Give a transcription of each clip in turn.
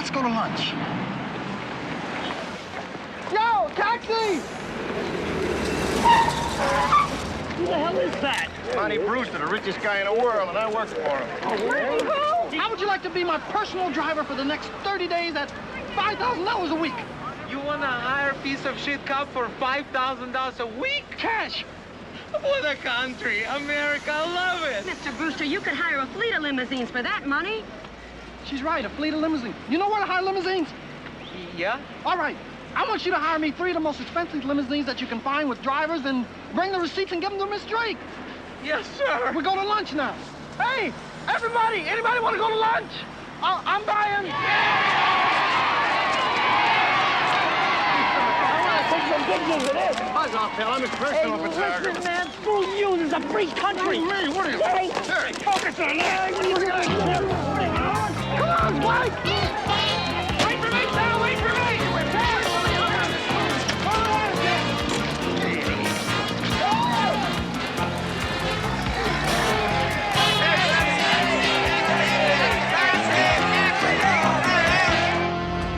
let's go to lunch. Yo, taxi! Who the hell is that? Monty Brewster, the richest guy in the world, and I work for him. Oh, how would you like to be my personal driver for the next 30 days at $5,000 a week? You wanna hire a piece of shit cop for $5,000 a week? Cash! What a country! America, I love it! Mr. Brewster, you could hire a fleet of limousines for that money. She's right, a fleet of limousines. You know where to hire limousines? Yeah? All right. I want you to hire me 3 of the most expensive limousines that you can find with drivers and bring the receipts and give them to Miss Drake. Yes, sir. We go to lunch now. Hey, everybody, anybody want to go to lunch? I'm buying. Buzz off, pal. I'm his personal photographer. Listen, man, screw you. This is a free country. Hey, what are you? Hey, Hey. focus on that. Come on, Blake. Wait for me, pal! Wait for me!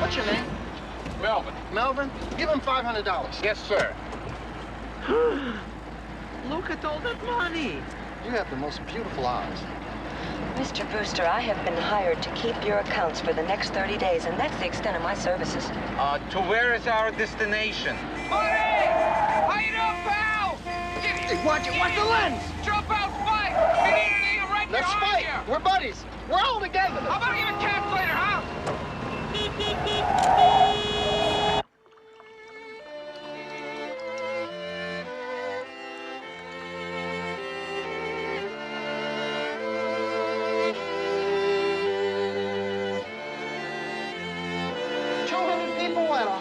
What's your name? Melvin. Melvin. Give him $500. Yes, sir. Look at all that money. You have the most beautiful eyes. Mr. Brewster, I have been hired to keep your accounts for the next 30 days, and that's the extent of my services. To where is our destination? Buddy! How you doing, pal? Hey, watch the lens. Jump out, fight! We need an eagle right Let's behind fight. you. We're buddies. We're all together. How about even cats later, huh?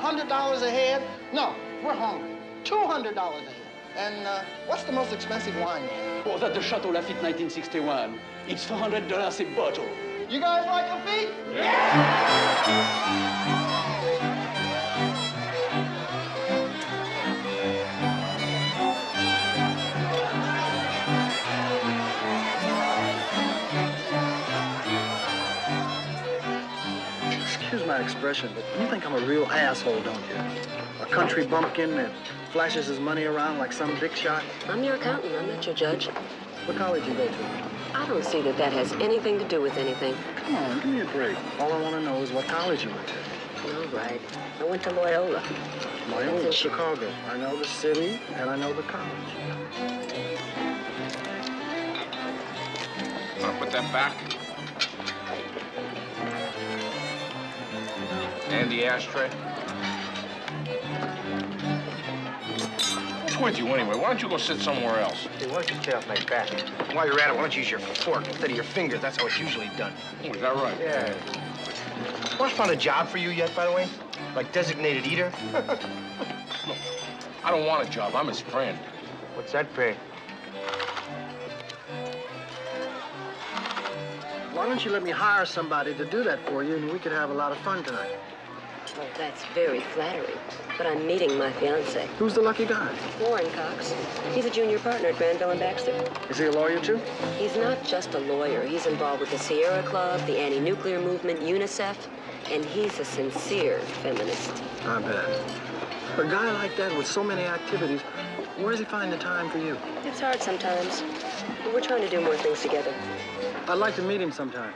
$100 a head? No, we're hungry. $200 a head. And what's the most expensive wine you have? Oh, that's the Chateau Lafite 1961. It's $400 a bottle. You guys like Lafite? Excuse my expression, but you think I'm a real asshole, don't you? A country bumpkin that flashes his money around like some big shot? I'm your accountant. I'm not your judge. What college you go to? I don't see that has anything to do with anything. Come on, give me a break. All I want to know is what college you went to. All right. I went to Loyola. Loyola, Chicago. I know the city, and I know the college. Want to put that back? And the ashtray? What's with you anyway? Why don't you go sit somewhere else? Hey, why don't you stay off my back? While you're at it, why don't you use your fork instead of your fingers? That's how it's usually done. Oh, is that right? Yeah. Boss found a job for you yet, by the way? Like designated eater? Look, I don't want a job. I'm his friend. What's that pay? Why don't you let me hire somebody to do that for you, and we could have a lot of fun tonight? Well, that's very flattering. But I'm meeting my fiancé. Who's the lucky guy? Warren Cox. He's a junior partner at Granville and Baxter. Is he a lawyer, too? He's not just a lawyer. He's involved with the Sierra Club, the anti-nuclear movement, UNICEF, and he's a sincere feminist. I bet. A guy like that with so many activities, where does he find the time for you? It's hard sometimes, but we're trying to do more things together. I'd like to meet him sometime.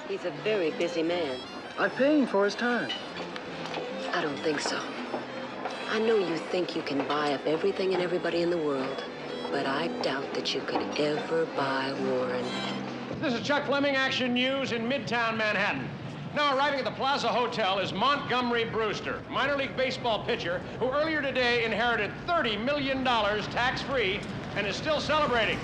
He's a very busy man. I'd pay him for his time. I don't think so. I know you think you can buy up everything and everybody in the world, but I doubt that you could ever buy Warren. This is Chuck Fleming, Action News in Midtown Manhattan. Now arriving at the Plaza Hotel is Montgomery Brewster, minor league baseball pitcher who earlier today inherited $30 million tax-free and is still celebrating.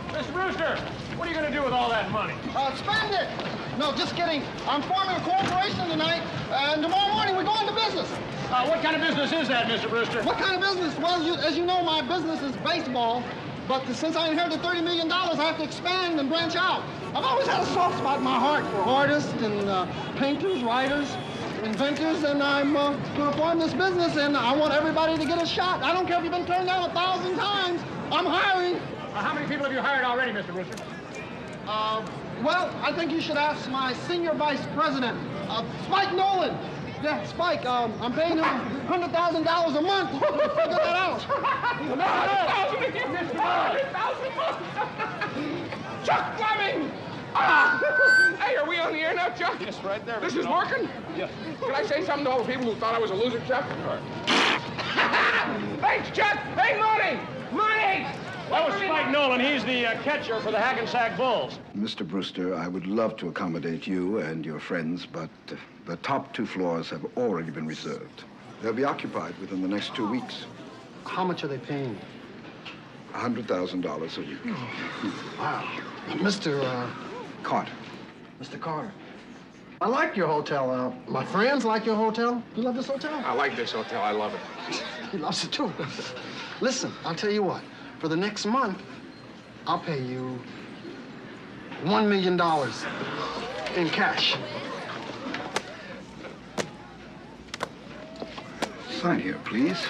Mr. Brewster, what are you going to do with all that money? Spend it! No, just kidding. I'm forming a corporation tonight, and tomorrow morning we're going to business. What kind of business is that, Mr. Brewster? What kind of business? Well, as you know, my business is baseball, but since I inherited $30 million, I have to expand and branch out. I've always had a soft spot in my heart for artists and painters, writers, inventors, and I'm going to form this business, and I want everybody to get a shot. I don't care if you've been turned down 1,000 times. I'm hiring. How many people have you hired already, Mr. Brewster? Well, I think you should ask my senior vice president, Spike Nolan. Yeah, Spike, I'm paying him $100,000 a month. Figure that out. Chuck Fleming! Ah! Hey, are we on the air now, Chuck? Yes, right there. This is working? Yes. Can I say something to all the people who thought I was a loser, Chuck? Thanks, Chuck! Hey, Money! Money! That was Spike Nolan. He's the catcher for the Hackensack Bulls. Mr. Brewster, I would love to accommodate you and your friends, but the top 2 floors have already been reserved. They'll be occupied within the next 2 weeks. How much are they paying? $100,000 a week. Wow. Mr. Carter. Mr. Carter. I like your hotel. My friends like your hotel. You love this hotel? I like this hotel. I love it. He loves it too. Listen, I'll tell you what. For the next month, I'll pay you $1 million in cash. Sign here, please.